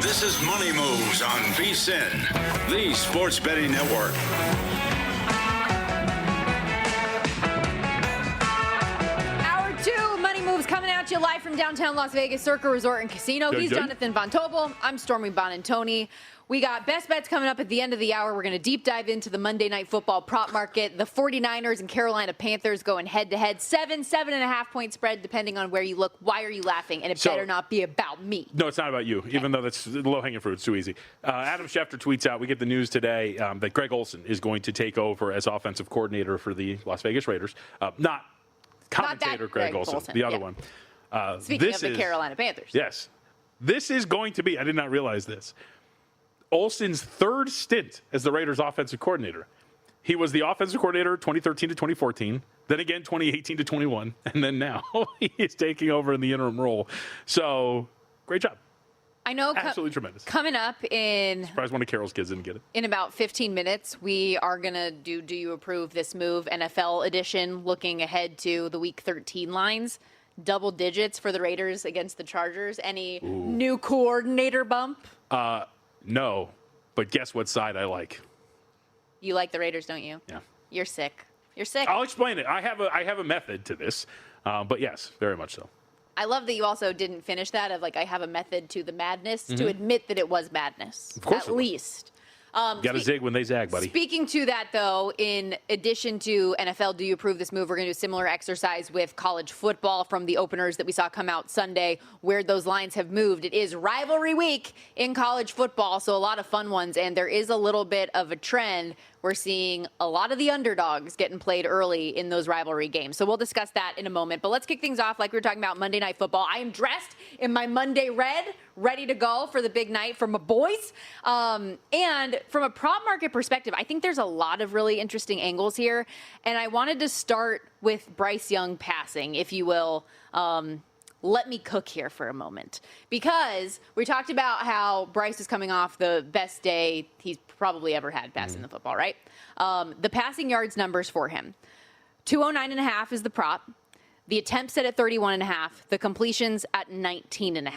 This is Money Moves on VSiN, the sports betting network. Hour 2, Money Moves coming at you live from downtown Las Vegas Circa Resort and Casino. He's Jonathan Von Tobel. I'm Stormy Buonantony. We got best bets coming up at the end of the hour. We're going to deep dive into the Monday Night Football prop market. The 49ers and Carolina Panthers going head-to-head. 7.5 point spread, depending on where you look. Why are you laughing? And it better not be about me. No, it's not about you, even though that's low-hanging fruit. It's too easy. Adam Schefter tweets out, we get the news today that Greg Olsen is going to take over as offensive coordinator for the Las Vegas Raiders. Not commentator Greg Olsen, the other one. Speaking of the Carolina Panthers. Yes. This is going to be, I did not realize this, Olsen's third stint as the Raiders offensive coordinator. He was the offensive coordinator 2013 to 2014, then again 2018 to 21, and then now he is taking over in the interim role. So, great job. I know. Absolutely tremendous. Coming up in... Surprised one of Carol's kids didn't get it. In about 15 minutes, we are going to do You Approve This Move NFL edition, looking ahead to the Week 13 lines. Double digits for the Raiders against the Chargers. Any new coordinator bump? No, but guess what side I like? You like the Raiders, don't you? Yeah. You're sick. You're sick. I'll explain it. I have a method to this, but yes, very much so. I love that you also didn't finish that of I have a method to the madness to admit that it was madness. Of course at least. Got to zig when they zag, buddy. Speaking to that, though, in addition to NFL, do you approve this move? We're going to do a similar exercise with college football from the openers that we saw come out Sunday, where those lines have moved. It is rivalry week in college football, so a lot of fun ones, and there is a little bit of a trend. We're seeing a lot of the underdogs getting played early in those rivalry games. So we'll discuss that in a moment. But let's kick things off like we were talking about Monday Night Football. I am dressed in my Monday red, ready to go for the big night for my boys. And from a prop market perspective, I think there's a lot of really interesting angles here. And I wanted to start with Bryce Young passing, if you will. Let me cook here for a moment, because we talked about how Bryce is coming off the best day he's probably ever had passing the football, right? The passing yards numbers for him. 209.5 is the prop. The attempts set at 31.5. The completions at 19.5.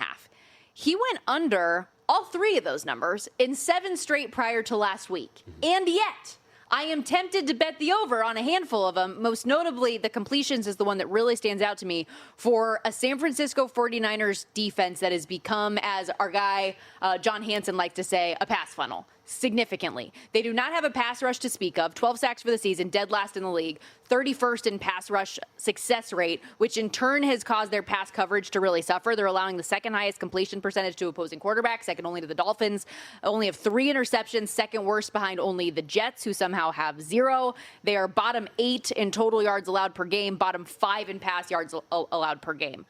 He went under all three of those numbers in 7 straight prior to last week. And yet, I am tempted to bet the over on a handful of them. Most notably, the completions is the one that really stands out to me for a San Francisco 49ers defense that has become, as our guy John Hansen likes to say, a pass funnel. Significantly. They do not have a pass rush to speak of. 12 sacks for the season, dead last in the league. 31st in pass rush success rate, which in turn has caused their pass coverage to really suffer. They're allowing the second highest completion percentage to opposing quarterbacks, second only to the Dolphins. Only have 3 interceptions, second worst behind only the Jets, who somehow have 0. They are bottom 8 in total yards allowed per game, bottom 5 in pass yards allowed per game.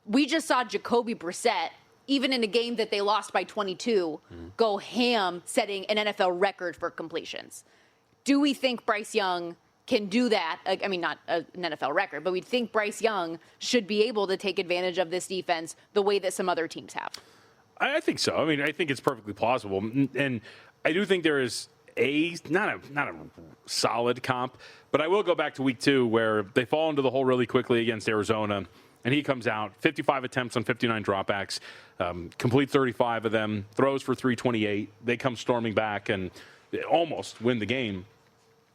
We just saw Jacoby Brissett, even in a game that they lost by 22, go ham, setting an NFL record for completions. Do we think Bryce Young can do that? I mean, not an NFL record, but we think Bryce Young should be able to take advantage of this defense the way that some other teams have. I think so. I mean, I think it's perfectly plausible. And I do think there is not a solid comp, but I will go back to week 2 where they fall into the hole really quickly against Arizona. And he comes out, 55 attempts on 59 dropbacks, complete 35 of them, throws for 328. They come storming back and almost win the game.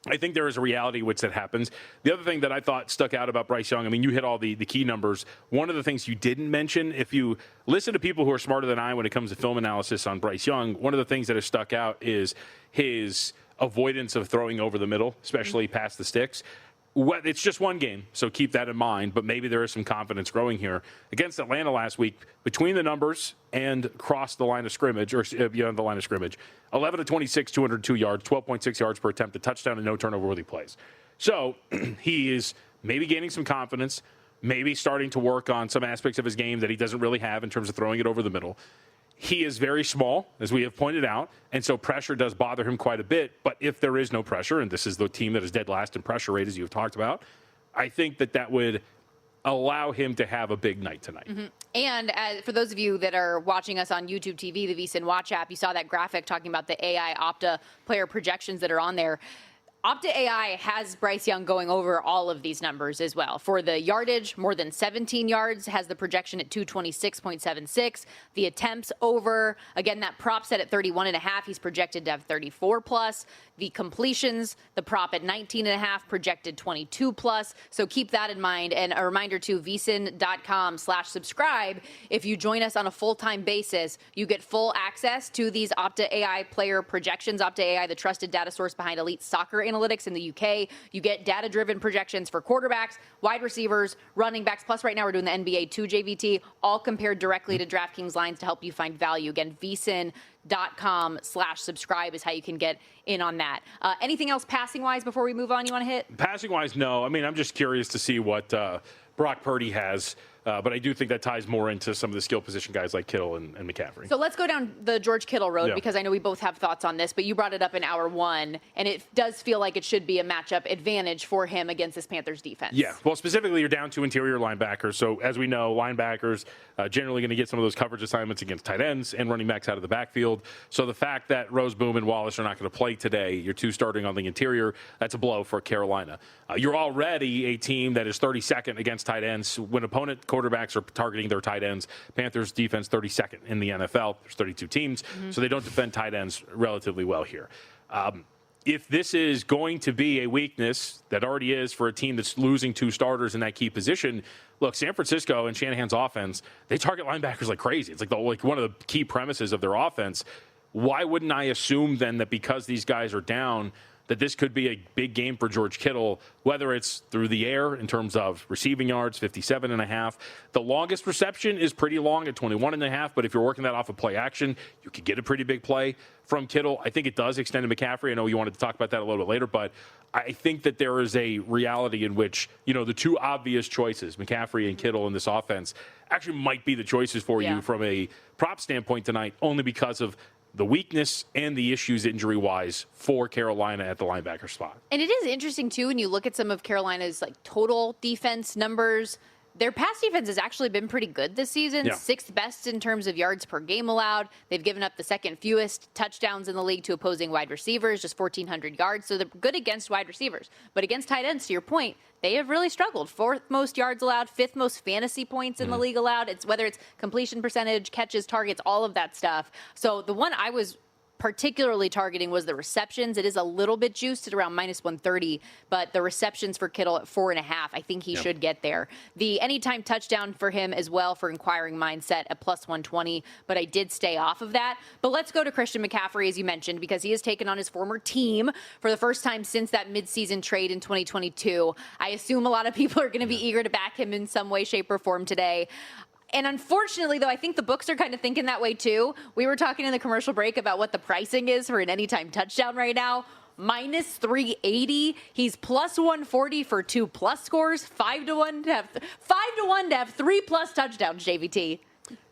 I think there is a reality which that happens. The other thing that I thought stuck out about Bryce Young, I mean, you hit all the key numbers. One of the things you didn't mention, if you listen to people who are smarter than I when it comes to film analysis on Bryce Young, one of the things that has stuck out is his avoidance of throwing over the middle, especially past the sticks. It's just one game, so keep that in mind, but maybe there is some confidence growing here. Against Atlanta last week, between the numbers and across the line of scrimmage, or beyond the line of scrimmage, 11 to 26, 202 yards, 12.6 yards per attempt, a touchdown and no turnover worthy plays. So he is maybe gaining some confidence, maybe starting to work on some aspects of his game that he doesn't really have in terms of throwing it over the middle. He is very small, as we have pointed out, and so pressure does bother him quite a bit. But if there is no pressure, and this is the team that is dead last in pressure rate, as you've talked about, I think that would allow him to have a big night tonight. Mm-hmm. And for those of you that are watching us on YouTube TV, the VSiN Watch app, you saw that graphic talking about the AI Opta player projections that are on there. Opta AI has Bryce Young going over all of these numbers as well. For the yardage, more than 17 yards, has the projection at 226.76. The attempts over, again, that prop set at 31.5. He's projected to have 34 plus. The completions, the prop at 19.5, projected 22 plus. So keep that in mind. And a reminder to vsin.com/subscribe. If you join us on a full-time basis, you get full access to these Opta AI player projections. Opta AI, the trusted data source behind elite soccer analytics in the UK. You get data-driven projections for quarterbacks, wide receivers, running backs. Plus, right now we're doing the NBA 2 JVT, all compared directly to DraftKings lines to help you find value. Again, vsin.com/subscribe is how you can get in on that. Anything else passing-wise before we move on you want to hit? Passing-wise, no. I mean, I'm just curious to see what Brock Purdy has. But I do think that ties more into some of the skill position guys like Kittle and McCaffrey. So let's go down the George Kittle road because I know we both have thoughts on this, but you brought it up in hour one, and it does feel like it should be a matchup advantage for him against this Panthers defense. Yeah, well, specifically, you're down to interior linebackers. So as we know, linebackers generally going to get some of those coverage assignments against tight ends and running backs out of the backfield. So the fact that Roseboom and Wallace are not going to play today, you're two starting on the interior, that's a blow for Carolina. You're already a team that is 32nd against tight ends when opponent quarterbacks are targeting their tight ends. Panthers defense 32nd in the NFL. There's 32 teams, so they don't defend tight ends relatively well here. If this is going to be a weakness that already is for a team that's losing two starters in that key position, look, San Francisco and Shanahan's offense, they target linebackers like crazy. It's like one of the key premises of their offense. Why wouldn't I assume then that because these guys are down, that this could be a big game for George Kittle, whether it's through the air in terms of receiving yards, 57.5. The longest reception is pretty long at 21.5, but if you're working that off of play action, you could get a pretty big play from Kittle. I think it does extend to McCaffrey. I know you wanted to talk about that a little bit later, but I think that there is a reality in which, the two obvious choices, McCaffrey and Kittle in this offense, actually might be the choices for you from a prop standpoint tonight, only because of the weakness and the issues injury-wise for Carolina at the linebacker spot. And it is interesting, too, when you look at some of Carolina's total defense numbers. Their pass defense has actually been pretty good this season, sixth best in terms of yards per game allowed. They've given up the second fewest touchdowns in the league to opposing wide receivers, just 1,400 yards. So they're good against wide receivers. But against tight ends, to your point, they have really struggled. Fourth most yards allowed, fifth most fantasy points in the league allowed. It's whether it's completion percentage, catches, targets, all of that stuff. So the one I was particularly targeting was the receptions. It is a little bit juiced at around -130, but the receptions for Kittle at 4.5, I think he should get there. The anytime touchdown for him as well for inquiring mindset at +120, but I did stay off of that. But let's go to Christian McCaffrey, as you mentioned, because he has taken on his former team for the first time since that midseason trade in 2022. I assume a lot of people are going to be eager to back him in some way, shape, or form today. And unfortunately, though, I think the books are kind of thinking that way, too. We were talking in the commercial break about what the pricing is for an anytime touchdown right now. -380. He's +140 for 2+ scores. 5-1 to have 3+ touchdowns, JVT.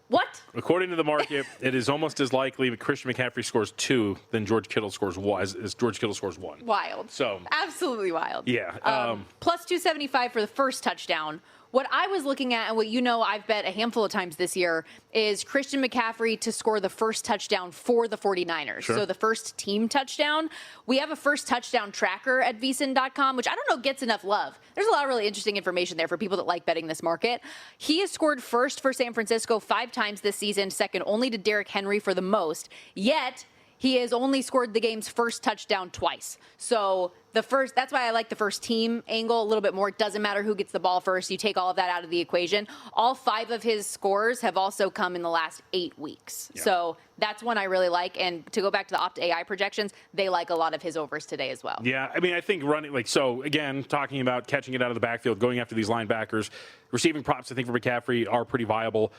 What? According to the market, it is almost as likely that Christian McCaffrey scores 2 than George Kittle scores 1, as George Kittle scores 1. Wild. So absolutely wild. Yeah. +275 for the first touchdown. What I was looking at, and what I've bet a handful of times this year, is Christian McCaffrey to score the first touchdown for the 49ers. Sure. So the first team touchdown. We have a first touchdown tracker at vsin.com, which I don't know gets enough love. There's a lot of really interesting information there for people that like betting this market. He has scored first for San Francisco 5 times this season, second only to Derrick Henry for the most. Yet, he has only scored the game's first touchdown twice. So that's why I like the first team angle a little bit more. It doesn't matter who gets the ball first. You take all of that out of the equation. All 5 of his scores have also come in the last 8 weeks. Yeah. So that's one I really like. And to go back to the Opta AI projections, they like a lot of his overs today as well. Yeah, I mean, I think again, talking about catching it out of the backfield, going after these linebackers, receiving props, I think, for McCaffrey are pretty viable.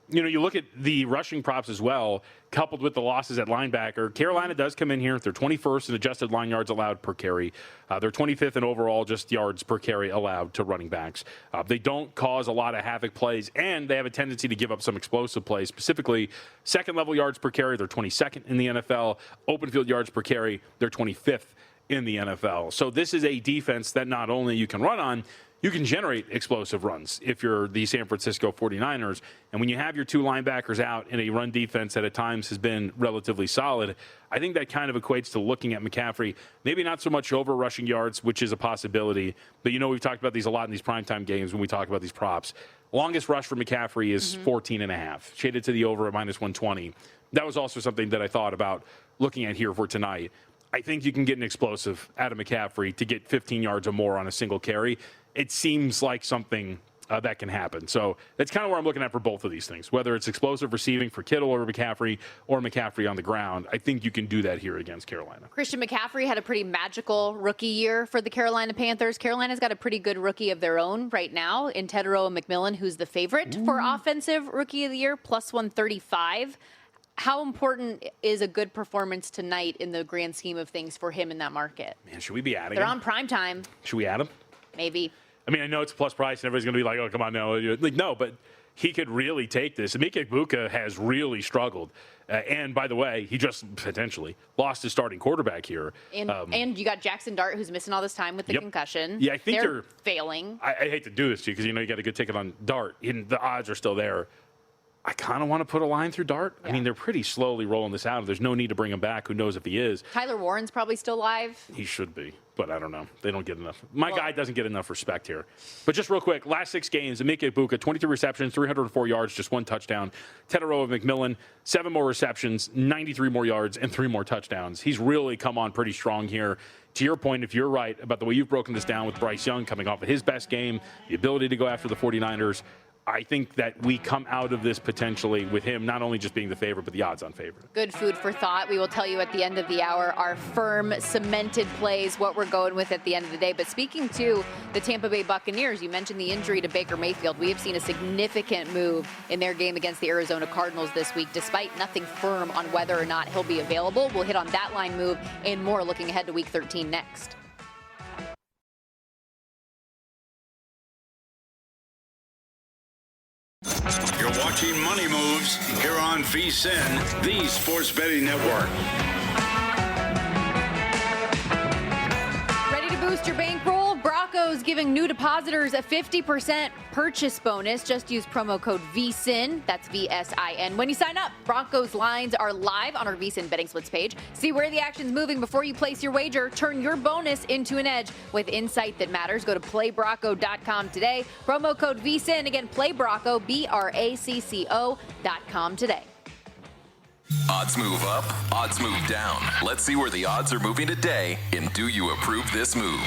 You look at the rushing props as well, coupled with the losses at linebacker. Carolina does come in here. They're 21st in adjusted line yards allowed per carry. They're 25th in overall just yards per carry allowed to running backs. They don't cause a lot of havoc plays, and they have a tendency to give up some explosive plays, specifically second-level yards per carry. They're 22nd in the NFL. Open field yards per carry, they're 25th in the NFL. So this is a defense that not only you can run on, you can generate explosive runs if you're the San Francisco 49ers. And when you have your two linebackers out in a run defense that at times has been relatively solid, I think that kind of equates to looking at McCaffrey, maybe not so much over rushing yards, which is a possibility. But, we've talked about these a lot in these primetime games when we talk about these props. Longest rush for McCaffrey is 14.5, shaded to the over at minus 120. That was also something that I thought about looking at here for tonight. I think you can get an explosive out of McCaffrey to get 15 yards or more on a single carry. It seems like something that can happen. So that's kind of where I'm looking at for both of these things, whether it's explosive receiving for Kittle or McCaffrey on the ground. I think you can do that here against Carolina. Christian McCaffrey had a pretty magical rookie year for the Carolina Panthers. Carolina's got a pretty good rookie of their own right now in Tedero McMillan, who's the favorite for offensive rookie of the year, plus 135. How important is a good performance tonight in the grand scheme of things for him in that market? Man, should we be adding They're him? on prime time. Should we add him? Maybe. I mean, I know it's a plus price, and everybody's going to be like, oh, come on, no. Like, no, but he could really take this. Emeka Egbuka has really struggled. And, by the way, he just potentially lost his starting quarterback here. And you got Jackson Dart, who's missing all this time with the concussion. Yeah, I think they're failing. I hate to do this to you because, you got a good ticket on Dart, and the odds are still there. I kind of want to put a line through Dart. Yeah. I mean, they're pretty slowly rolling this out. There's no need to bring him back. Who knows if he is. Tyler Warren's probably still live. He should be, but I don't know. They don't get enough. My guy doesn't get enough respect here. But just real quick, last 6 games, Emeka Egbuka, 23 receptions, 304 yards, just 1 touchdown. Tedero McMillan, 7 more receptions, 93 more yards, and 3 more touchdowns. He's really come on pretty strong here. To your point, if you're right about the way you've broken this down with Bryce Young coming off of his best game, the ability to go after the 49ers, I think that we come out of this potentially with him not only just being the favorite, but the odds-on favorite. Good food for thought. We will tell you at the end of the hour our firm, cemented plays, what we're going with at the end of the day. But speaking to the Tampa Bay Buccaneers, you mentioned the injury to Baker Mayfield. We have seen a significant move in their game against the Arizona Cardinals this week, despite nothing firm on whether or not he'll be available. We'll hit on that line move and more looking ahead to Week 13 next. You're watching Money Moves here on VSiN, the Sports Betting Network. Ready to boost your bankroll? Broncos giving new depositors a 50% purchase bonus. Just use promo code VSiN. That's VSIN. When you sign up, Broncos lines are live on our VSiN betting splits page. See where the action's moving before you place your wager. Turn your bonus into an edge with insight that matters. Go to playbronco.com today. Promo code VSiN. Again, playbronco, BRACCO.com today. Odds move up, odds move down. Let's see where the odds are moving today, and do you approve this move?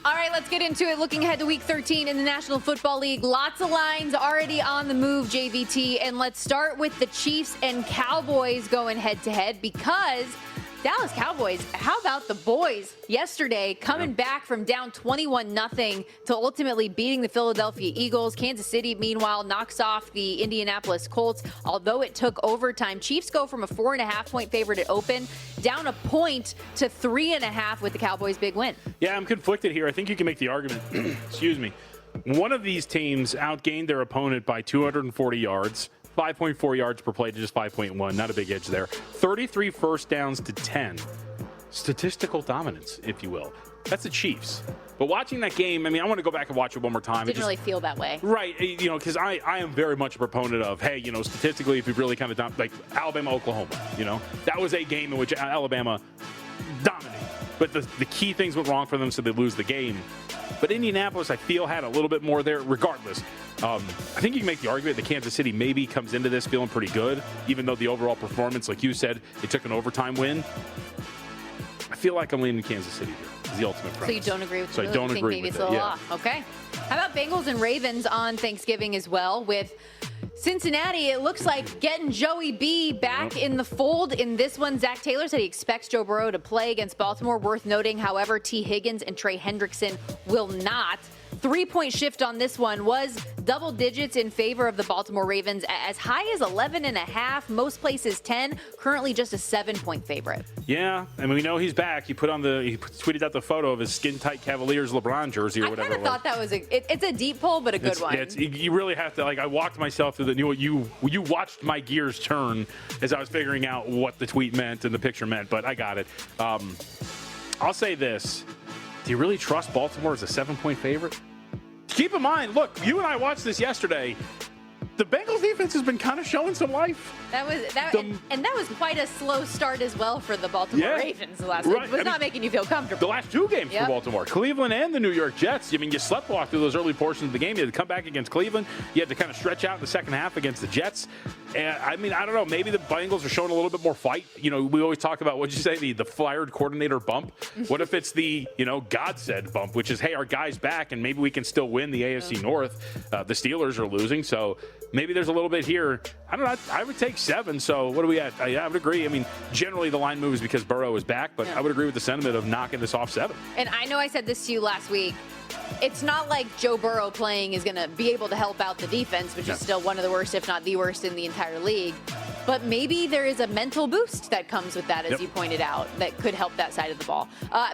All right, let's get into it. Looking ahead to Week 13 in the National Football League. Lots of lines already on the move, JVT. And let's start with the Chiefs and Cowboys going head-to-head because Dallas Cowboys, how about the boys yesterday coming back from down 21-0 to ultimately beating the Philadelphia Eagles. Kansas City, meanwhile, knocks off the Indianapolis Colts. Although it took overtime, Chiefs go from a 4.5-point favorite at open down a point to 3.5 with the Cowboys' big win. Yeah, I'm conflicted here. I think you can make the argument, excuse me, one of these teams outgained their opponent by 240 yards. 5.4 yards per play to just 5.1. Not a big edge there. 33 first downs to 10. Statistical dominance, if you will. That's the Chiefs. But watching that game, I mean, I want to go back and watch it one more time. Didn't really feel that way. Right. Because I am very much a proponent of, hey, statistically, if you really kind of like Alabama, Oklahoma, that was a game in which Alabama dominated. But the key things went wrong for them, so they lose the game. But Indianapolis, I feel, had a little bit more there. Regardless, I think you can make the argument that Kansas City maybe comes into this feeling pretty good, even though the overall performance, like you said, it took an overtime win. I feel like I'm leaning Kansas City here. Is the ultimate premise. So you don't agree with So me? I don't think agree maybe with it's a little it. Yeah. off. Okay. How about Bengals and Ravens on Thanksgiving as well with Cincinnati? It looks like getting Joey B back in the fold in this one. Zach Taylor said he expects Joe Burrow to play against Baltimore. Worth noting, however, T. Higgins and Trey Hendrickson will not. 3-point shift on this one was double digits in favor of the Baltimore Ravens, as high as 11.5. Most places 10. Currently just a 7-point favorite. Yeah, I mean, we know he's back. He tweeted out the photo of his skin-tight Cavaliers LeBron jersey or whatever. I kind of thought that was it's a deep pull, but a good one. You really have to, I walked myself through you watched my gears turn as I was figuring out what the tweet meant and the picture meant, but I got it. I'll say this. Do you really trust Baltimore as a 7-point favorite? Keep in mind, look, you and I watched this yesterday. The Bengals defense has been kind of showing some life. And that was quite a slow start as well for the Baltimore Ravens last week. It was not making you feel comfortable. The last 2 games for Baltimore, Cleveland and the New York Jets. I mean, you sleptwalked through those early portions of the game. You had to come back against Cleveland. You had to kind of stretch out in the second half against the Jets. And I mean, I don't know. Maybe the Bengals are showing a little bit more fight. You know, we always talk about, what'd you say, the fired coordinator bump? What if it's the, God said bump, which is, hey, our guy's back and maybe we can still win the AFC North. The Steelers are losing, so maybe there's a little bit here. I don't know. I would take 7. So what are we at? I would agree. I mean, generally the line moves because Burrow is back, but I would agree with the sentiment of knocking this off 7. And I know I said this to you last week. It's not like Joe Burrow playing is going to be able to help out the defense, which is still one of the worst, if not the worst, in the entire league. But maybe there is a mental boost that comes with that, as you pointed out, that could help that side of the ball.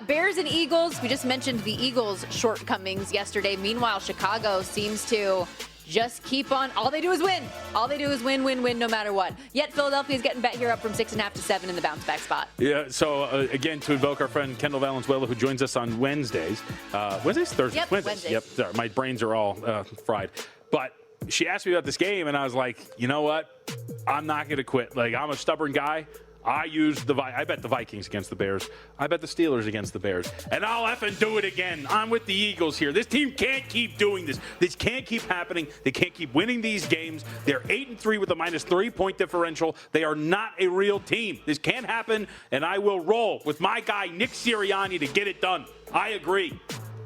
Bears and Eagles, we just mentioned the Eagles' shortcomings yesterday. Meanwhile, Chicago seems to just keep on. All they do is win. All they do is win, no matter what. Yet Philadelphia is getting bet here up from 6.5 to 7 in the bounce back spot. Yeah. So again, to invoke our friend Kendall Valenzuela, who joins us on Wednesdays. Wednesdays, Thursdays, Yep, Wednesdays. Yep. Sorry, my brains are all fried. But she asked me about this game, and I was like, you know what? I'm not going to quit. Like, I'm a stubborn guy. I bet the Vikings against the Bears. I bet the Steelers against the Bears. And I'll effing do it again. I'm with the Eagles here. This team can't keep doing this. This can't keep happening. They can't keep winning these games. They're 8-3 with a minus 3-point differential. They are not a real team. This can't happen, and I will roll with my guy, Nick Sirianni, to get it done. I agree.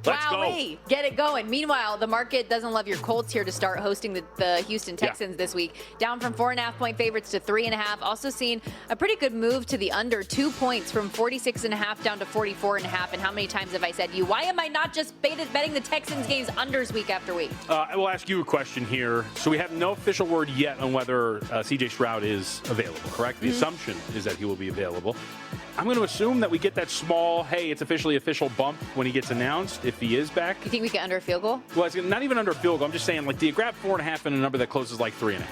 Let's go. Get it going. Meanwhile, the market doesn't love your Colts here to start hosting the Houston Texans this week. Down from 4.5-point favorites to 3.5. Also seen a pretty good move to the under. 2 points from 46.5 down to 44.5. And how many times have I said to you, why am I not just betting the Texans games unders week after week? I will ask you a question here. So we have no official word yet on whether C.J. Stroud is available, correct? The assumption is that he will be available. I'm going to assume that we get that small, hey, it's official bump when he gets announced, if he is back. You think we get under a field goal? Well, it's not even under a field goal. I'm just saying, like, do you grab 4.5 and a number that closes like 3.5?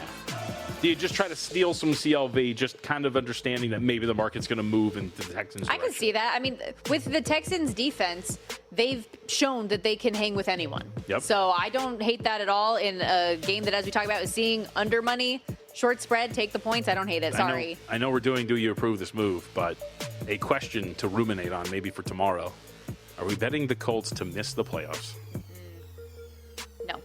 Do you just try to steal some CLV, just kind of understanding that maybe the market's going to move into the Texans' direction? I can see that. I mean, with the Texans' defense, they've shown that they can hang with anyone. Yep. So I don't hate that at all in a game that, as we talk about, is seeing under money, short spread, take the points. I don't hate it. Sorry. I know we're doing Do You Approve this move, but a question to ruminate on maybe for tomorrow. Are we betting the Colts to miss the playoffs? No.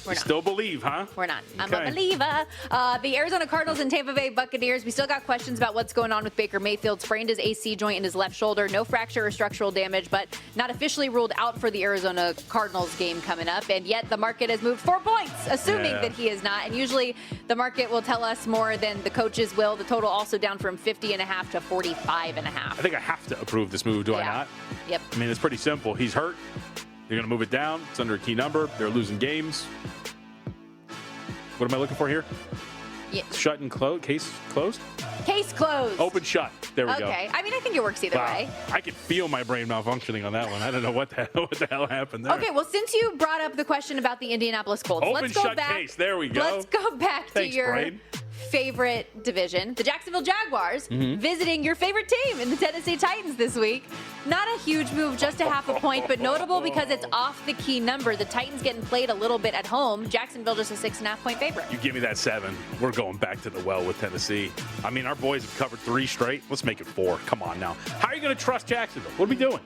We're not. Still believe, huh? We're not. I'm a believer. The Arizona Cardinals and Tampa Bay Buccaneers. We still got questions about what's going on with Baker Mayfield. Sprained his AC joint in his left shoulder. No fracture or structural damage, but not officially ruled out for the Arizona Cardinals game coming up. And yet the market has moved 4 points, assuming that he is not. And usually the market will tell us more than the coaches will. The total also down from 50.5 to 45.5. I think I have to approve this move, do I not? Yep. I mean, it's pretty simple. He's hurt. You're going to move it down. It's under a key number. They're losing games. What am I looking for here? Yeah. Shut and close. Case closed? Case closed. Open shut. There we go. Okay. I mean, I think it works either way. I could feel my brain malfunctioning on that one. I don't know what the hell happened there. Okay, well, since you brought up the question about the Indianapolis Colts, let's go back. Case. There we go. Let's go back Thanks, to your brain. favorite division, the Jacksonville Jaguars, visiting your favorite team in the Tennessee Titans this week. Not a huge move, just a 0.5 point, but notable because it's off the key number. The Titans getting played a little bit at home. Jacksonville just a 6.5-point favorite. You give me that 7. We're going back to the well with Tennessee. I mean, our boys have covered 3 straight. Let's make it 4. Come on now. How are you going to trust Jacksonville? What are we doing?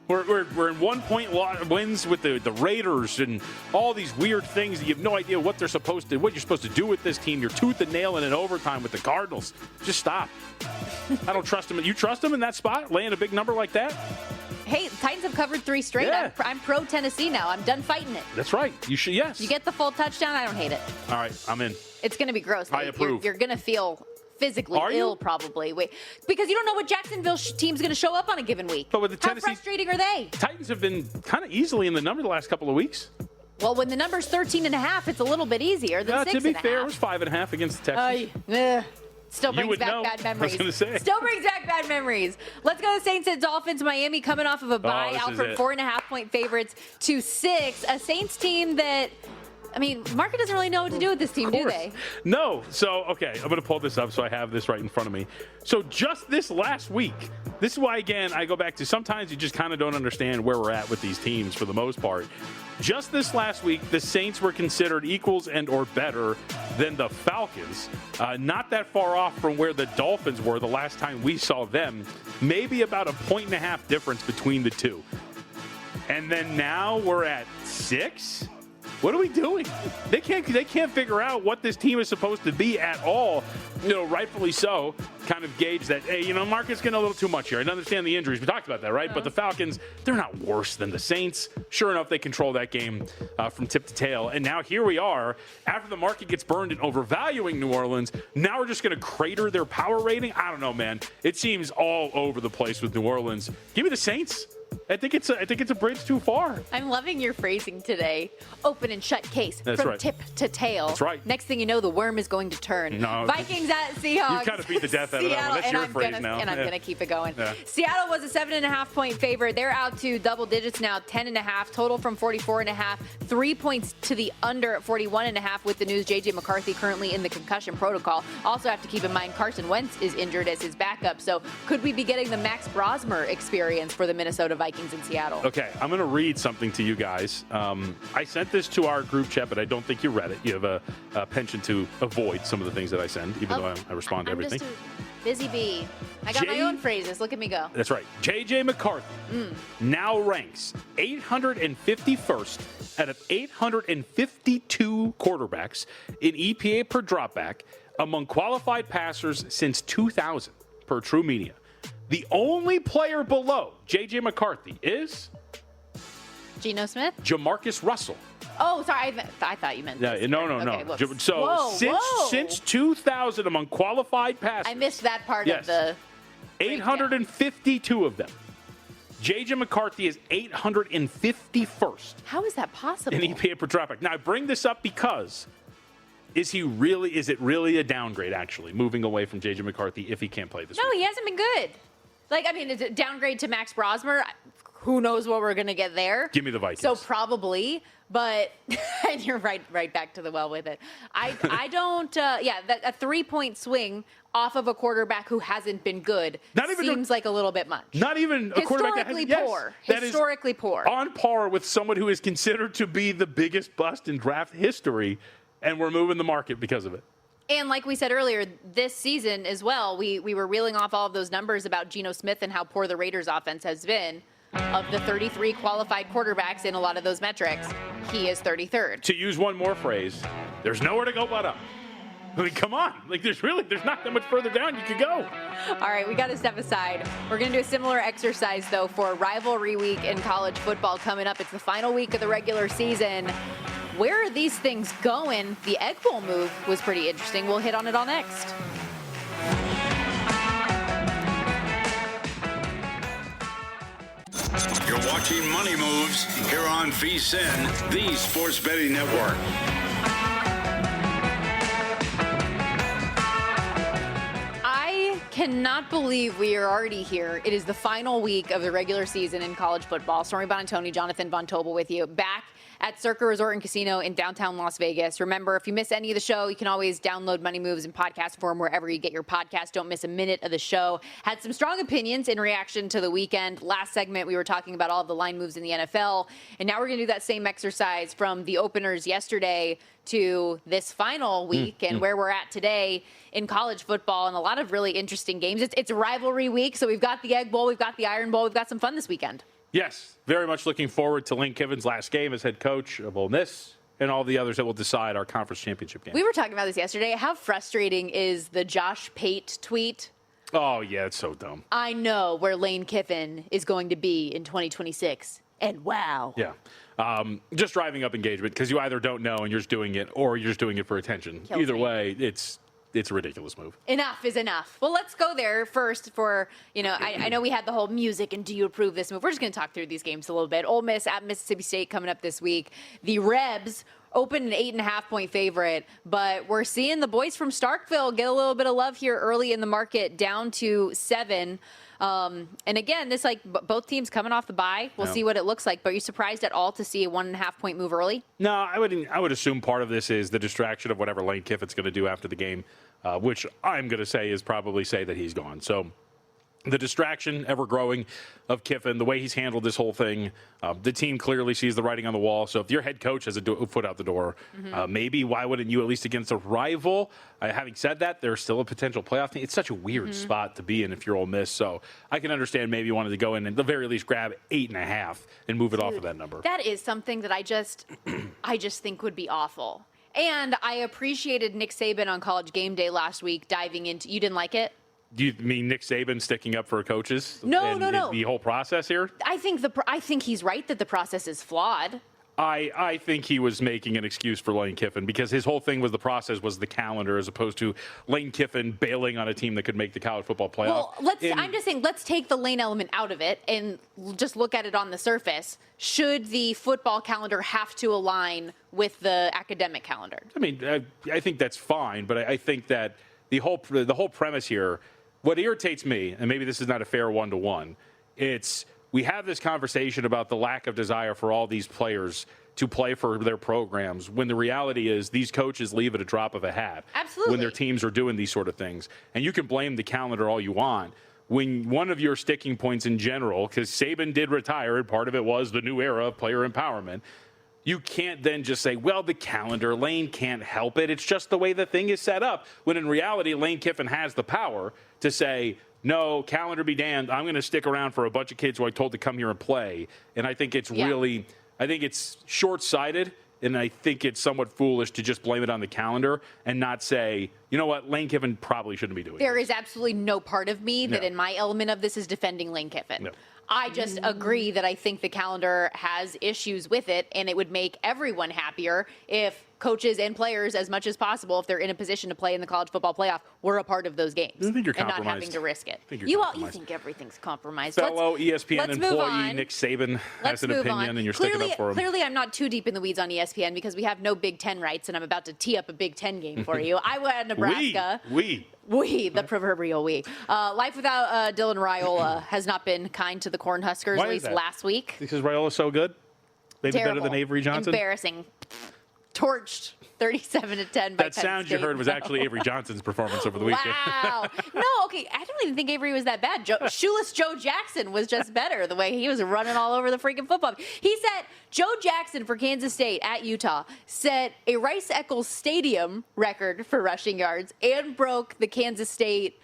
We're in 1-point wins with the Raiders and all these weird things that you have no idea what you're supposed to do with this team. You're tooth and nail in overtime with the Cardinals. Just stop. I don't trust them. You trust them in that spot, laying a big number like that? Hey, Titans have covered 3 straight. Yeah. I'm pro Tennessee now. I'm done fighting it. That's right. You should. Yes. You get the full touchdown. I don't hate it. All right, I'm in. It's going to be gross. I approve. You're going to feel physically ill, probably. Because you don't know what Jacksonville team's going to show up on a given week. But with the Tennessee, how frustrating are they? Titans have been kind of easily in the number the last couple of weeks. Well, when the number's 13.5, it's a little bit easier than 6.5. To be fair, it was 5.5 against the Texans. Still brings back bad memories. I was going to say. Still brings back bad memories. Let's go to Saints and Dolphins. Miami coming off of a bye, out from 4.5-point favorites to 6. A Saints team that I mean, Market doesn't really know what to do with this team, do they? No. So, okay, I'm going to pull this up so I have this right in front of me. So just this last week, this is why, again, I go back to sometimes you just kind of don't understand where we're at with these teams for the most part. Just this last week, the Saints were considered equals and or better than the Falcons. Not that far off from where the Dolphins were the last time we saw them. Maybe about 1.5 points difference between the two. And then now we're at 6? What are we doing? They can't figure out what this team is supposed to be at all. Rightfully so. Kind of gauge that, hey, Marcus getting a little too much here. I understand the injuries. We talked about that, right? But the Falcons, they're not worse than the Saints. Sure enough, they control that game from tip to tail. And now here we are. After the market gets burned and overvaluing New Orleans, now we're just going to crater their power rating? I don't know, man. It seems all over the place with New Orleans. Give me the Saints. I think it's a bridge too far. I'm loving your phrasing today. Open and shut case. That's from right. Tip to tail. That's right. Next thing you know, the worm is going to turn. No. Vikings at Seahawks. You kind of beat the death out of that one. That's your phrase now. And I'm going to keep it going. Yeah. Seattle was a 7.5-point favorite. They're out to double digits now, 10.5. Total from 44.5. 3 points to the under at 41.5 with the news J.J. McCarthy currently in the concussion protocol. Also have to keep in mind Carson Wentz is injured as his backup. So could we be getting the Max Brosmer experience for the Minnesota Vikings in Seattle? Okay, I'm going to read something to you guys. I sent this to our group chat, but I don't think you read it. You have a penchant to avoid some of the things that I send, even though I respond to everything. I'm just a busy bee. I got my own phrases. Look at me go. That's right. J.J. McCarthy now ranks 851st out of 852 quarterbacks in EPA per dropback among qualified passers since 2000, per True Media. The only player below J.J. McCarthy is Geno Smith? Jamarcus Russell. Oh, sorry. I thought you meant this. No. Okay, So since 2000 among qualified passers. I missed that part of the 852 of them. J.J. McCarthy is 851st. How is that possible? In EPA per dropback. Now, I bring this up because is it really a downgrade, actually, moving away from J.J. McCarthy if he can't play this week? No, he hasn't been good. Is it downgrade to Max Brosmer? Who knows what we're going to get there? Give me the Vikings. So probably, but and you're right back to the well with it. I don't. A 3-point swing off of a quarterback who hasn't been good seems like a little bit much. Not even a quarterback that historically poor. On par with someone who is considered to be the biggest bust in draft history, and we're moving the market because of it. And like we said earlier, this season as well, we were reeling off all of those numbers about Geno Smith and how poor the Raiders offense has been. Of the 33 qualified quarterbacks in a lot of those metrics, he is 33rd. To use one more phrase, there's nowhere to go but up. I mean, come on. There's not that much further down you could go. All right, we got to step aside. We're going to do a similar exercise, though, for rivalry week in college football coming up. It's the final week of the regular season. Where are these things going? The Egg Bowl move was pretty interesting. We'll hit on it all next. You're watching Money Moves here on VSiN, the Sports Betting Network. I cannot believe we are already here. It is the final week of the regular season in college football. Stormy Buonantony, Jonathan Von Tobel with you. Back at Circa Resort and Casino in downtown Las Vegas. Remember, if you miss any of the show, you can always download Money Moves in podcast form wherever you get your podcast. Don't miss a minute of the show. Had some strong opinions in reaction to the weekend. Last segment, we were talking about all of the line moves in the NFL. And now we're going to do that same exercise from the openers yesterday to this final week and where we're at today in college football and a lot of really interesting games. It's rivalry week, so we've got the Egg Bowl, we've got the Iron Bowl, we've got some fun this weekend. Yes, very much looking forward to Lane Kiffin's last game as head coach of Ole Miss and all the others that will decide our conference championship game. We were talking about this yesterday. How frustrating is the Josh Pate tweet? Oh, yeah, it's so dumb. I know where Lane Kiffin is going to be in 2026. And wow. Yeah. Just driving up engagement because you either don't know and you're just doing it or you're just doing it for attention. Kills Either me. way, it's a ridiculous move. Enough is enough. Well, let's go there first for, I know we had the whole music and do you approve this move. We're just going to talk through these games a little bit. Ole Miss at Mississippi State coming up this week. The Rebs open an 8.5-point favorite, but we're seeing the boys from Starkville get a little bit of love here early in the market, down to 7. And again, this both teams coming off the bye. We'll see what it looks like. But are you surprised at all to see a 1.5-point move early? No, I would assume part of this is the distraction of whatever Lane Kiffin's going to do after the game, which I'm going to say is probably say that he's gone. So the distraction ever growing of Kiffin, the way he's handled this whole thing, the team clearly sees the writing on the wall. So if your head coach has a foot out the door, maybe why wouldn't you, at least against a rival? Having said that, there's still a potential playoff team. It's such a weird spot to be in if you're Ole Miss. So I can understand maybe you wanted to go in and at the very least grab 8.5 and move it off of that number. That is something that I just think would be awful. And I appreciated Nick Saban on College Game Day last week diving into. You didn't like it? Do you mean Nick Saban sticking up for coaches? No. The whole process here? I think he's right that the process is flawed. I think he was making an excuse for Lane Kiffin because his whole thing was the process was the calendar as opposed to Lane Kiffin bailing on a team that could make the college football playoff. Well, I'm just saying, let's take the Lane element out of it and just look at it on the surface. Should the football calendar have to align with the academic calendar? I mean, I think that's fine, but I think that the whole premise here, what irritates me, and maybe this is not a fair one-to-one, it's we have this conversation about the lack of desire for all these players to play for their programs when the reality is these coaches leave at a drop of a hat. Absolutely. When their teams are doing these sort of things. And you can blame the calendar all you want. When one of your sticking points in general, because Saban did retire, and part of it was the new era of player empowerment, you can't then just say, well, the calendar, Lane can't help it. It's just the way the thing is set up. When in reality, Lane Kiffin has the power to say, no, calendar be damned. I'm going to stick around for a bunch of kids who I told to come here and play. And I think it's I think it's short-sighted, and I think it's somewhat foolish to just blame it on the calendar and not say, you know what, Lane Kiffin probably shouldn't be doing There this. is absolutely no part of me that in my element of this is defending Lane Kiffin. No. I just agree that I think the calendar has issues with it, and it would make everyone happier if coaches and players, as much as possible, if they're in a position to play in the college football playoff, were a part of those games. I think you're and not compromised. having to risk it. You think everything's compromised. Fellow ESPN let's employee Nick Saban has an opinion, and you're sticking up for him. Clearly, I'm not too deep in the weeds on ESPN because we have no Big Ten rights, and I'm about to tee up a Big Ten game for you. I went to Nebraska. We, the proverbial we. Life without Dylan Raiola has not been kind to the Cornhuskers, at least last week. Because Raiola's so good? Maybe Terrible. better than Avery Johnson? Embarrassing. Torched 37-10 by That sound you heard was actually Avery Johnson's performance over the weekend. Wow. No, okay. I don't even think Avery was that bad. Shoeless Joe Jackson was just better the way he was running all over the freaking football. He said Joe Jackson for Kansas State at Utah set a Rice-Eccles Stadium record for rushing yards and broke the Kansas State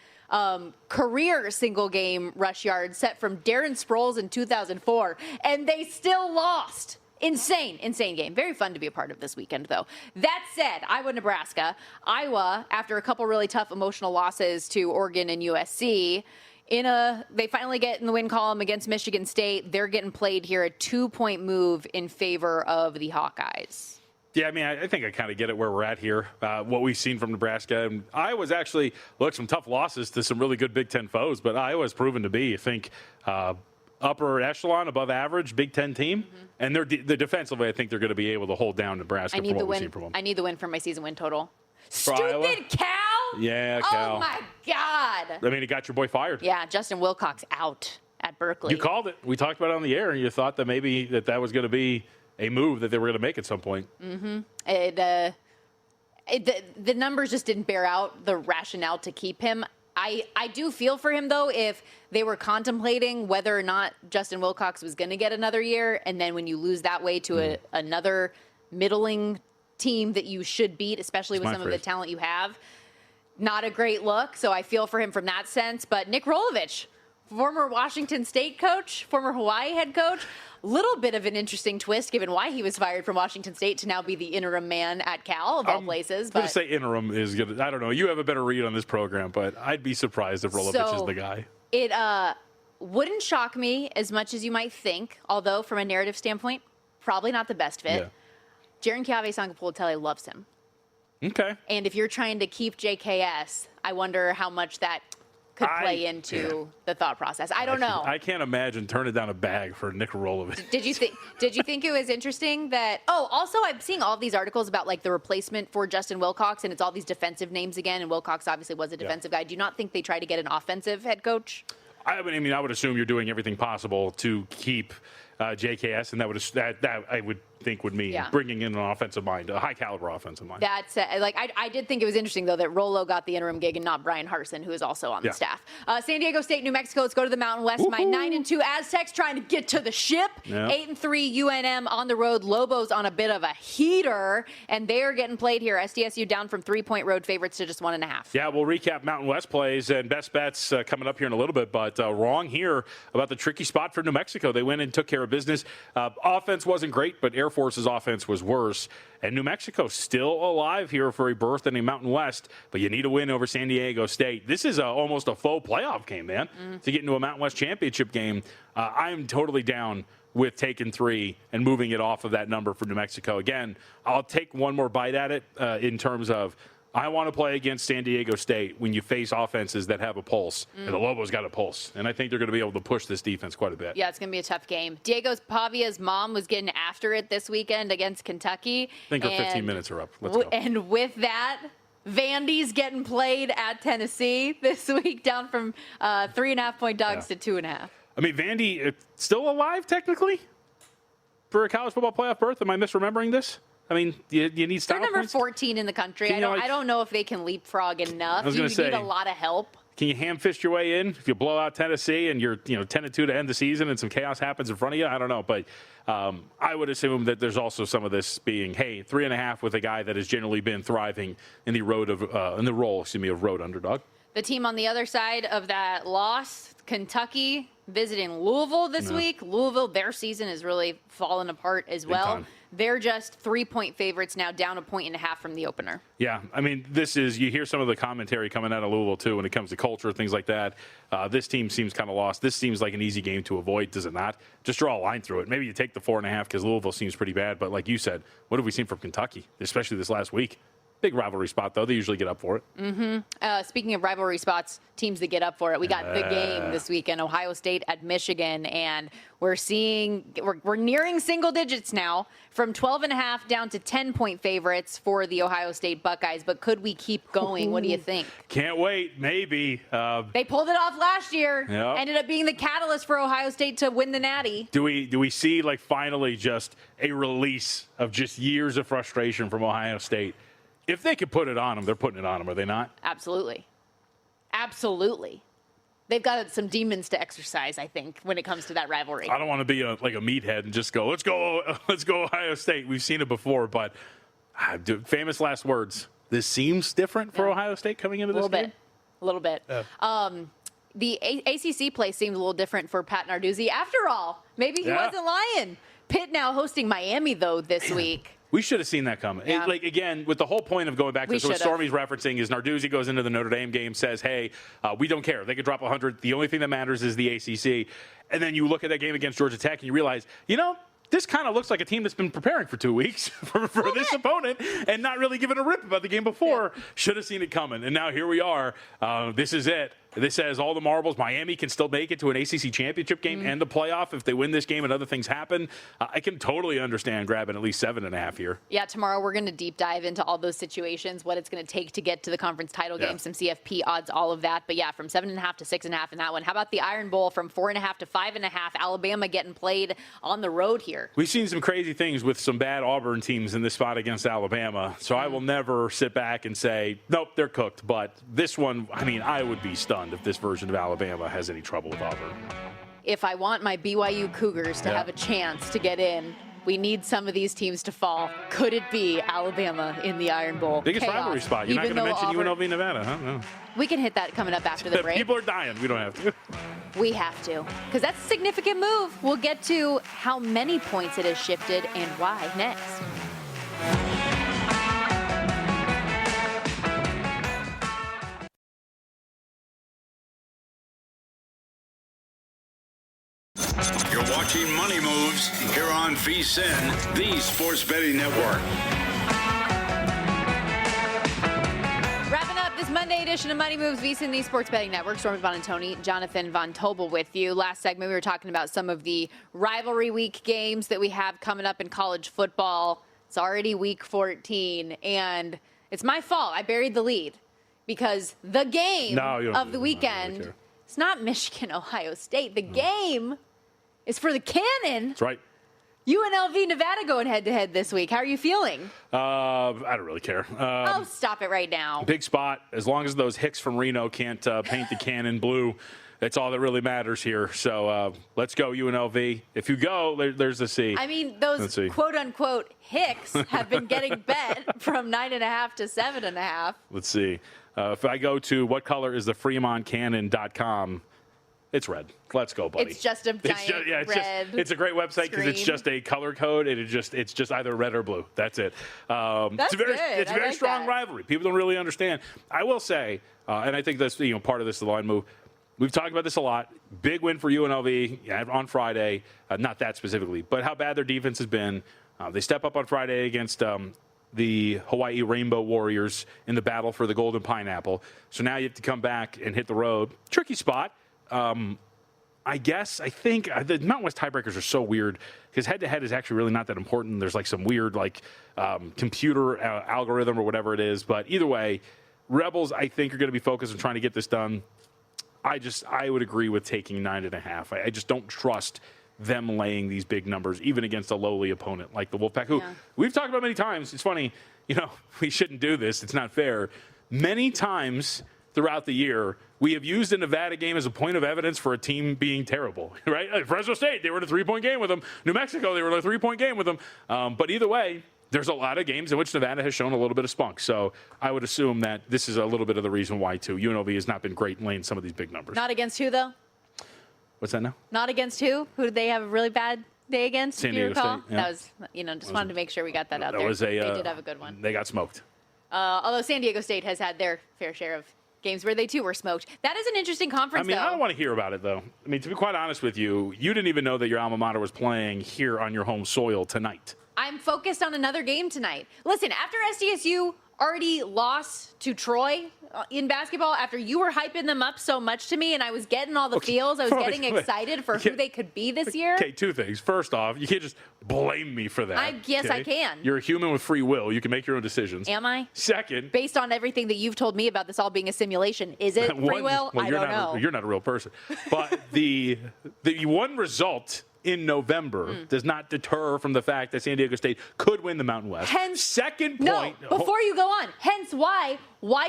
career single-game rush yards set from Darren Sproles in 2004, and they still lost. Insane game. Very fun to be a part of this weekend, though. That said, Iowa, Nebraska. Iowa, after a couple really tough emotional losses to Oregon and USC, they finally get in the win column against Michigan State. They're getting played here, a 2-point move in favor of the Hawkeyes. Yeah, I mean, I think I kind of get it where we're at here, what we've seen from Nebraska. And Iowa's actually, some tough losses to some really good Big Ten foes, but Iowa's proven to be, I think, upper echelon, above average Big Ten team. Mm-hmm. And the defensively, I think they're going to be able to hold down Nebraska from what we've seen from them. I need the win for my season win total. For Iowa? Stupid Cal! Yeah, Cal. Oh, my God. I mean, it got your boy fired. Yeah, Justin Wilcox out at Berkeley. You called it. We talked about it on the air, and you thought that maybe that was going to be a move that they were going to make at some point. Mm-hmm. The numbers just didn't bear out the rationale to keep him. I do feel for him, though, if they were contemplating whether or not Justin Wilcox was going to get another year, and then when you lose that way to another middling team that you should beat, especially with some of the talent you have, not a great look. So I feel for him from that sense. But Nick Rolovich, former Washington State coach, former Hawaii head coach, little bit of an interesting twist given why he was fired from Washington State to now be the interim man at Cal, of all places. I'm going to say interim is good. I don't know. You have a better read on this program, but I'd be surprised if Rolovich is the guy. It wouldn't shock me as much as you might think, although from a narrative standpoint, probably not the best fit. Yeah. Jaren Kiave-Sangapulotele loves him. Okay. And if you're trying to keep JKS, I wonder how much that could play into the thought process. I don't know. I can't imagine turning down a bag for Nick Rolovic. Did you think it was interesting that? Oh, also I'm seeing all these articles about like the replacement for Justin Wilcox, and it's all these defensive names again. And Wilcox obviously was a defensive guy. Do you not think they try to get an offensive head coach? I mean, I would assume you're doing everything possible to keep JKS, and that I would think would mean bringing in an offensive mind, a high caliber offensive mind. That's I did think it was interesting though that Rolo got the interim gig and not Brian Harsin, who is also on the staff. San Diego State, New Mexico. Let's go to the Mountain West. Woo-hoo. My 9-2 Aztecs trying to get to the ship. 8-3 UNM on the road. Lobos on a bit of a heater, and they are getting played here. SDSU down from 3-point road favorites to just 1.5. Yeah, we'll recap Mountain West plays and best bets coming up here in a little bit, but wrong here about the tricky spot for New Mexico. They went and took care of business. Offense wasn't great, but Air Force's offense was worse. And New Mexico still alive here for a berth in the Mountain West, but you need a win over San Diego State. This is almost a faux playoff game, man, to get into a Mountain West championship game. I'm totally down with taking 3 and moving it off of that number for New Mexico. Again, I'll take one more bite at it in terms of I want to play against San Diego State when you face offenses that have a pulse, and the Lobos got a pulse. And I think they're going to be able to push this defense quite a bit. Yeah, it's going to be a tough game. Diego Pavia's mom was getting after it this weekend against Kentucky. I think our 15 minutes are up. Let's go. And with that, Vandy's getting played at Tennessee this week, down from 3.5-point dogs to 2.5. I mean, Vandy still alive technically for a college football playoff berth. Am I misremembering this? I mean, you need style They're number points? 14 in the country. I don't know if they can leapfrog enough. You need a lot of help. Can you ham-fist your way in if you blow out Tennessee and you're 10-2 to end the season and some chaos happens in front of you? I don't know, but I would assume that there's also some of this being 3.5 with a guy that has generally been thriving in the role of road underdog. The team on the other side of that loss, Kentucky, visiting Louisville this week. Louisville, their season has really fallen apart as well. They're just 3-point favorites now, down 1.5 points from the opener. Yeah, I mean, you hear some of the commentary coming out of Louisville, too, when it comes to culture, things like that. This team seems kind of lost. This seems like an easy game to avoid, does it not? Just draw a line through it. Maybe you take the 4.5 because Louisville seems pretty bad. But like you said, what have we seen from Kentucky, especially this last week? Big rivalry spot, though. They usually get up for it. Speaking of rivalry spots, teams that get up for it, we got the game this weekend, Ohio State at Michigan, and we're nearing single digits now, from 12.5 down to 10-point favorites for the Ohio State Buckeyes. But could we keep going? What do you think? Can't wait. Maybe. They pulled it off last year. Yep. Ended up being the catalyst for Ohio State to win the Natty. Do we see finally just a release of just years of frustration from Ohio State? If they could put it on them, they're putting it on them, are they not? Absolutely. Absolutely. They've got some demons to exercise, I think, when it comes to that rivalry. I don't want to be like a meathead and just go, let's go Ohio State. We've seen it before, but famous last words. This seems different for Ohio State coming into this game? A little bit. The ACC play seemed a little different for Pat Narduzzi. After all, maybe he wasn't lying. Pitt now hosting Miami, though, this week. We should have seen that coming. Yeah. Again, with the whole point of going back to what Stormy's referencing is Narduzzi goes into the Notre Dame game, says, hey, we don't care. They could drop 100. The only thing that matters is the ACC. And then you look at that game against Georgia Tech and you realize, this kind of looks like a team that's been preparing for 2 weeks for this opponent and not really giving a rip about the game before. Yeah. Should have seen it coming. And now here we are. This is it. This has all the marbles. Miami can still make it to an ACC championship game and the playoff if they win this game and other things happen. I can totally understand grabbing at least 7.5 here. Yeah, tomorrow we're going to deep dive into all those situations, what it's going to take to get to the conference title game, some CFP odds, all of that. But yeah, from 7.5 to 6.5 in that one. How about the Iron Bowl from 4.5 to 5.5? Alabama getting played on the road here. We've seen some crazy things with some bad Auburn teams in this spot against Alabama. So I will never sit back and say, nope, they're cooked. But this one, I would be stunned if this version of Alabama has any trouble with Auburn. If I want my BYU Cougars to have a chance to get in, we need some of these teams to fall. Could it be Alabama in the Iron Bowl? Biggest rivalry spot. You're not going to mention UNLV Nevada, huh? No. We can hit that coming up after the break. People are dying. We don't have to. We have to, because that's a significant move. We'll get to how many points it has shifted and why next. You're watching Money Moves here on VSiN, the Sports Betting Network. Wrapping up this Monday edition of Money Moves, VSiN, the Sports Betting Network. Stormy Buonantony, Jonathan Von Tobel with you. Last segment, we were talking about some of the rivalry week games that we have coming up in college football. It's already week 14, and it's my fault. I buried the lead because the game of the weekend, it's not Michigan, Ohio State. The game is for the Cannon. That's right. UNLV, Nevada going head-to-head this week. How are you feeling? I don't really care. Oh, stop it right now. Big spot. As long as those Hicks from Reno can't paint the Cannon blue, that's all that really matters here. So let's go, UNLV. If you go, there's the C. I mean, those quote-unquote Hicks have been getting bet from 9.5 to 7.5. Let's see. If I go to what color is the FremontCannon.com, it's red. Let's go, buddy. It's just a giant red. It's a great website because it's just a color code. It's just either red or blue. That's it. That's good. It's a very like strong that. rivalry. People don't really understand. I will say, and I think that's part of this, the line move. We've talked about this a lot. Big win for UNLV on Friday. Not that specifically, but how bad their defense has been. They step up on Friday against the Hawaii Rainbow Warriors in the battle for the Golden Pineapple. So now you have to come back and hit the road. Tricky spot. I think the Mountain West tiebreakers are so weird because head-to-head is actually really not that important. There's like some weird computer algorithm or whatever it is. But either way, Rebels, I think, are going to be focused on trying to get this done. I would agree with taking 9.5. I just don't trust them laying these big numbers, even against a lowly opponent like the Wolfpack, who we've talked about many times. It's funny, we shouldn't do this. It's not fair. Many times throughout the year, we have used a Nevada game as a point of evidence for a team being terrible, right? Like Fresno State, they were in a 3-point game with them. New Mexico, they were in a 3-point game with them. But either way, there's a lot of games in which Nevada has shown a little bit of spunk. So I would assume that this is a little bit of the reason why, too. UNLV has not been great in laying some of these big numbers. Not against who, though? What's that now? Not against who? Who did they have a really bad day against, San if you Diego recall? State, yeah. That was, wanted to make sure we got that out there. They did have a good one. They got smoked. Although San Diego State has had their fair share of games where they, too, were smoked. That is an interesting conference, though. I don't want to hear about it, though. To be quite honest with you, you didn't even know that your alma mater was playing here on your home soil tonight. I'm focused on another game tonight. Listen, after SDSU already lost to Troy in basketball, after you were hyping them up so much to me and I was getting all the feels, I was getting excited for who they could be this year. Okay, two things. First off, you can't just blame me for that. I can. You're a human with free will. You can make your own decisions. Am I? Second, based on everything that you've told me about this all being a simulation, is it free will? I don't know. You're not a real person. But the one result in November does not deter from the fact that San Diego State could win the Mountain West. Hence, second point. No, before you go on, hence why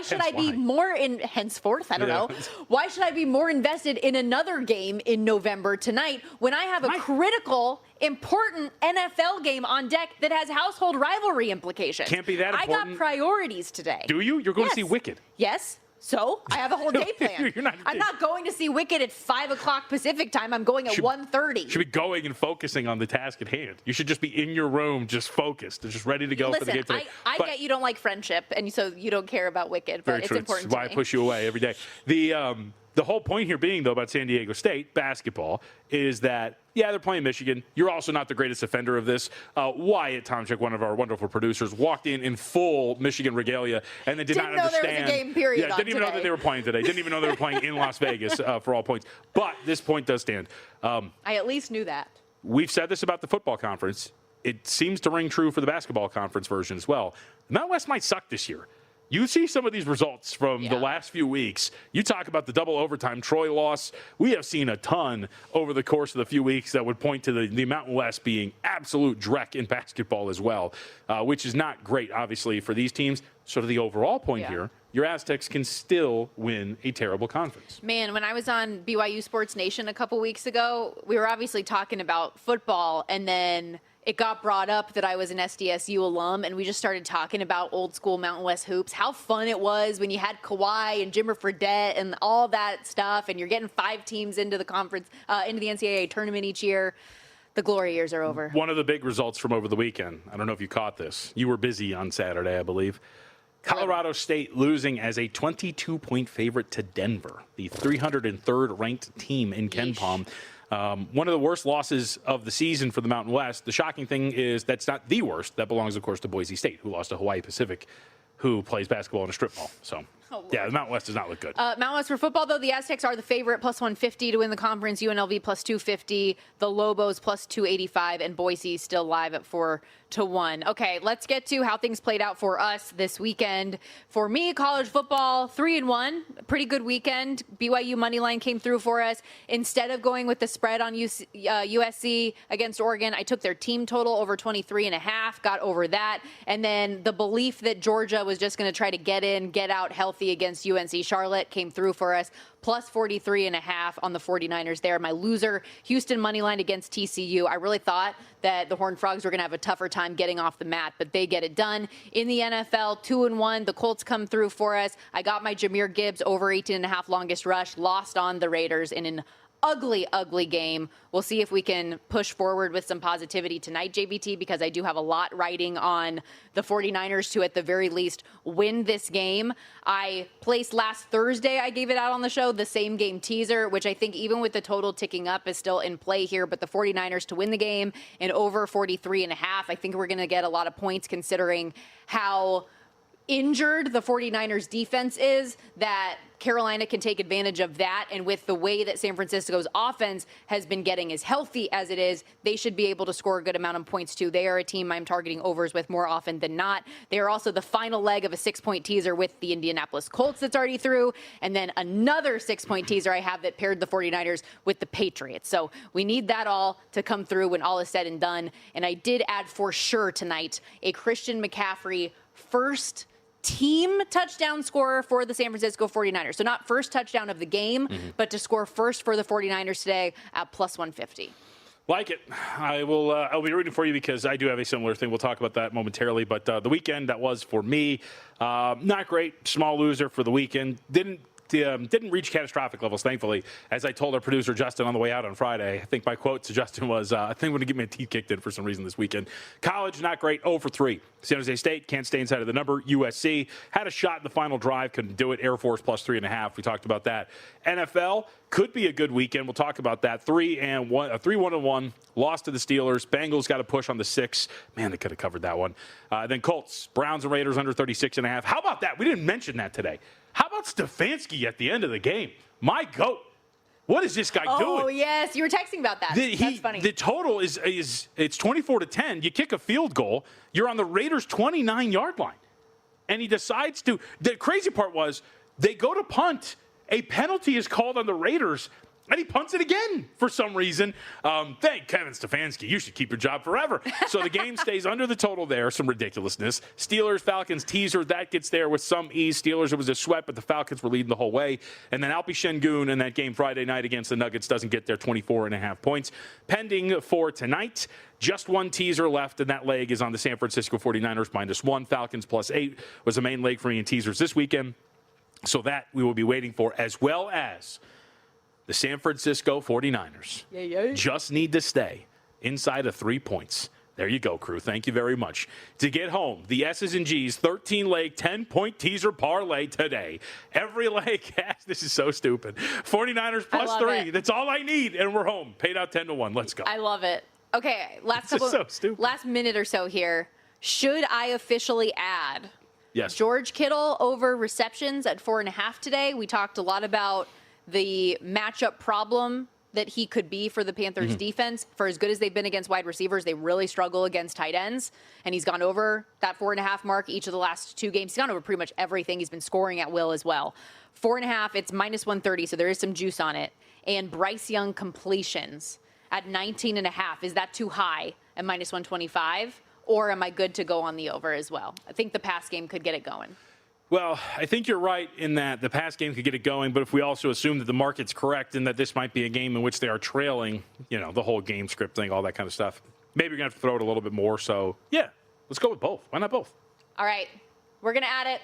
should I be more henceforth, I don't know, why should I be more invested in another game in November tonight when I have a critical, important NFL game on deck that has household rivalry implications? Can't be that important. I got priorities today. Do you? You're going to see Wicked. Yes. So I have a whole day plan. I'm not going to see Wicked at 5 o'clock Pacific time. I'm going at 1:30. Should be going and focusing on the task at hand. You should just be in your room, just focused, just ready to go for the game today. I get you don't like friendship, and so you don't care about Wicked, but it's important to me. That's why I push you away every day. The whole point here being, though, about San Diego State basketball is that, they're playing Michigan. You're also not the greatest offender of this. Wyatt Tomczyk, one of our wonderful producers, walked in full Michigan regalia and then didn't understand. Didn't know there was a game period didn't even know that they were playing today. Didn't even know they were playing in Las Vegas for all points. But this point does stand. I at least knew that. We've said this about the football conference. It seems to ring true for the basketball conference version as well. The Mountain West might suck this year. You see some of these results from the last few weeks. You talk about the double overtime Troy loss. We have seen a ton over the course of the few weeks that would point to the Mountain West being absolute dreck in basketball as well, which is not great, obviously, for these teams. So to the overall point here, your Aztecs can still win a terrible conference. Man, when I was on BYU Sports Nation a couple weeks ago, we were obviously talking about football, and then it got brought up that I was an SDSU alum, and we just started talking about old school Mountain West hoops, how fun it was when you had Kawhi and Jimmer Fredette and all that stuff, and you're getting 5 teams into the conference, into the NCAA tournament each year. The glory years are over. One of the big results from over the weekend, I don't know if you caught this. You were busy on Saturday, I believe. Colorado State losing as a 22-point favorite to Denver, the 303rd ranked team in KenPom. One of the worst losses of the season for the Mountain West. The shocking thing is that's not the worst. That belongs, of course, to Boise State, who lost to Hawaii Pacific, who plays basketball in a strip mall. So Yeah, the Mountain West does not look good. Mountain West for football, though, the Aztecs are the favorite, plus 150 to win the conference. UNLV plus 250. The Lobos plus 285. And Boise still live at 4-1. Okay, let's get to how things played out for us this weekend. For me, college football, 3-1. Pretty good weekend. BYU moneyline came through for us. Instead of going with the spread on USC against Oregon, I took their team total over 23.5, got over that. And then the belief that Georgia was just going to try to get in, get out healthy against UNC Charlotte came through for us. Plus 43.5 on the 49ers there. My loser, Houston moneyline against TCU. I really thought that the Horned Frogs were going to have a tougher time getting off the mat, but they get it done. In the NFL, 2-1. The Colts come through for us. I got my Jahmyr Gibbs over 18.5 longest rush. Lost on the Raiders in an ugly game. We'll see if we can push forward with some positivity tonight, JVT, because I do have a lot riding on the 49ers to, at the very least, win this game. I placed last Thursday, I gave it out on the show, the same game teaser, which I think even with the total ticking up is still in play here. But the 49ers to win the game and over 43.5, I think we're going to get a lot of points considering how injured the 49ers defense is, that Carolina can take advantage of that. And with the way that San Francisco's offense has been getting as healthy as it is, they should be able to score a good amount of points too. They are a team I'm targeting overs with more often than not. They are also the final leg of a 6-point teaser with the Indianapolis Colts that's already through. And then another 6-point teaser I have that paired the 49ers with the Patriots. So we need that all to come through when all is said and done. And I did add for sure tonight a Christian McCaffrey first team touchdown scorer for the San Francisco 49ers. So not first touchdown of the game, but to score first for the 49ers today at plus 150. Like it. I'll be rooting for you because I do have a similar thing. We'll talk about that momentarily. But the weekend, that was for me. Not great. Small loser for the weekend. Didn't reach catastrophic levels, thankfully. As I told our producer, Justin, on the way out on Friday, I think my quote to Justin was, I think I'm going to get my teeth kicked in for some reason this weekend. College, not great, 0 for 3. San Jose State can't stay inside of the number. USC had a shot in the final drive, couldn't do it. Air Force plus 3.5. We talked about that. NFL could be a good weekend. We'll talk about that. 3-1-1. Lost to the Steelers. Bengals got a push on the 6. Man, they could have covered that one. Then Colts, Browns and Raiders under 36.5. How about that? We didn't mention that today. How about Stefanski at the end of the game? My GOAT. What is this guy doing? Oh, yes. You were texting about that. That's funny. The total is it's 24-10. You kick a field goal. You're on the Raiders' 29-yard line. And he decides to – the crazy part was they go to punt. A penalty is called on the Raiders, and he punts it again for some reason. Thank Kevin Stefanski. You should keep your job forever. So the game stays under the total there. Some ridiculousness. Steelers, Falcons teaser. That gets there with some ease. Steelers, it was a sweat, but the Falcons were leading the whole way. And then Alpi Şengün in that game Friday night against the Nuggets doesn't get there, 24.5 points. Pending for tonight. Just one teaser left, and that leg is on the San Francisco 49ers -1. Falcons +8 was the main leg for me in teasers this weekend. So that we will be waiting for, as well as the San Francisco 49ers just need to stay inside of 3 points. There you go, crew. Thank you very much. To get home, the S's and G's 13-leg, 10-point teaser parlay today. Every leg has, this is so stupid, 49ers +3. That's all I need, and we're home. Paid out 10-1. Let's go. I love it. Okay, last minute or so here. Should I officially add Yes. George Kittle over receptions at 4.5 today? We talked a lot about the matchup problem that he could be for the Panthers defense. For as good as they've been against wide receivers, they really struggle against tight ends. And he's gone over that 4.5 mark each of the last 2 games. He's gone over pretty much everything. He's been scoring at will as well. 4.5, it's -130, so there is some juice on it. And Bryce Young completions at 19.5. Is that too high at -125? Or am I good to go on the over as well? I think the pass game could get it going. Well, I think you're right in that the pass game could get it going, but if we also assume that the market's correct and that this might be a game in which they are trailing, the whole game script thing, all that kind of stuff, maybe you're going to have to throw it a little bit more. So, yeah, let's go with both. Why not both? All right. We're going to add it.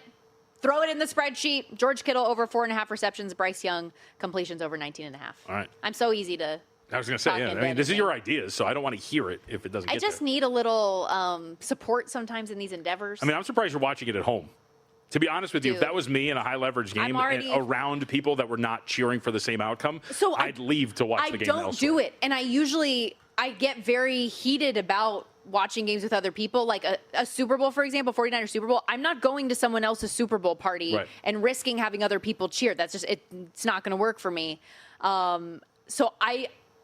Throw it in the spreadsheet. George Kittle over 4.5 receptions. Bryce Young completions over 19.5. All right. I'm so easy to I was going to say, yeah. I mean, this is your ideas, so I don't want to hear it if it doesn't get I just need a little support sometimes in these endeavors. I mean, I'm surprised you're watching it at home. To be honest with you, if that was me in a high-leverage game around people that were not cheering for the same outcome, I'd leave to watch the game elsewhere. I don't do it, and I get very heated about watching games with other people, like a Super Bowl, for example, 49ers Super Bowl. I'm not going to someone else's Super Bowl party and risking having other people cheer. That's just, it's not going to work for me. So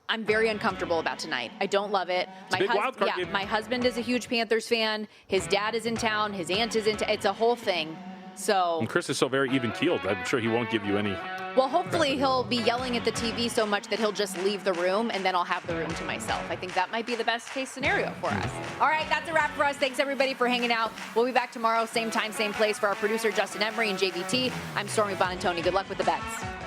I'm very uncomfortable about tonight. I don't love it. My husband is a huge Panthers fan. His dad is in town. His aunt is in town. It's a whole thing. So. And Chris is so very even-keeled. I'm sure he won't give you any. Well, hopefully he'll be yelling at the TV so much that he'll just leave the room, and then I'll have the room to myself. I think that might be the best case scenario for us. All right, that's a wrap for us. Thanks, everybody, for hanging out. We'll be back tomorrow, same time, same place. For our producer, Justin Emery and JVT, I'm Stormy Buonantony. Good luck with the bets.